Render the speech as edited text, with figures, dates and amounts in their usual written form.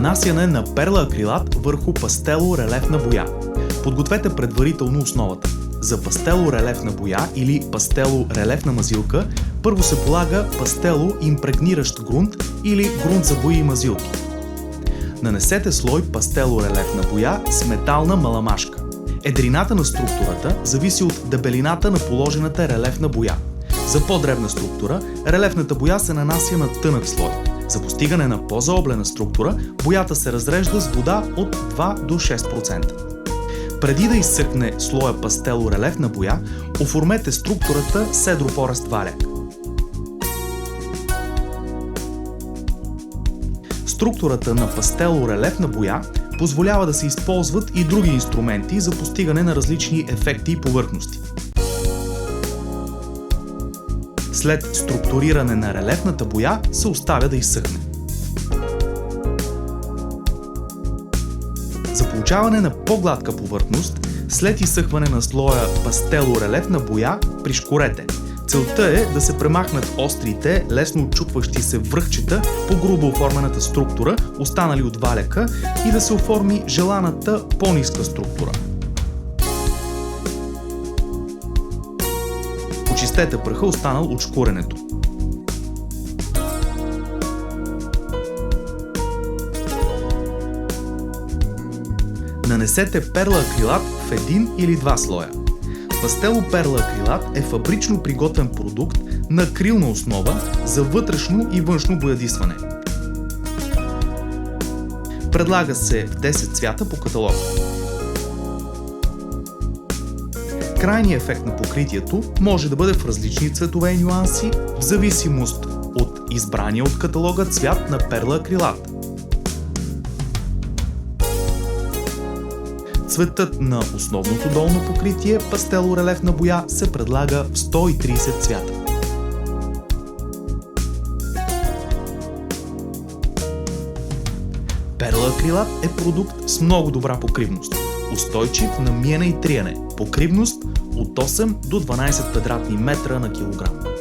Нанасяне на перлоакрилат върху пастело-релефна боя. Подгответе предварително основата. За пастело-релефна боя или пастело-релефна мазилка първо се полага пастело-импрегниращ грунт или грунт за бои и мазилки. Нанесете слой пастело-релефна боя с метална маламашка. Едрината на структурата зависи от дебелината на положената релефна боя. За по-дребна структура, релефната боя се нанася на тънък слой. За постигане на по-заоблена структура, боята се разрежда с вода от 2 до 6%. Преди да изсъхне слоя пастело-релефна боя, оформете структурата с едропорест валяк. Структурата на пастело-релефна боя позволява да се използват и други инструменти за постигане на различни ефекти и повърхности. След структуриране на релефната боя се оставя да изсъхне. За получаване на по-гладка повърхност, след изсъхване на слоя пастело-релефна боя, пришкорете. Целта е да се премахнат острите, лесно отчупващи се връхчета по грубо оформената структура, останали от валяка, и да се оформи желаната по-ниска структура. Очистете праха, останал от шкуренето. Нанесете перлоакрилат в един или два слоя. Пастело-перлоакрилат е фабрично приготвен продукт на акрилна основа за вътрешно и външно боядисване. Предлага се в 10 цвята по каталог. Крайният ефект на покритието може да бъде в различни цветове и нюанси, в зависимост от избрания от каталога цвят на перлоакрилат. Цветът на основното долно покритие пастело-релефна боя се предлага в 130 цвята. Перлоакрилат е продукт с много добра покривност, устойчив на миене и триене, покривност от 8 до 12 квадратни метра на килограм.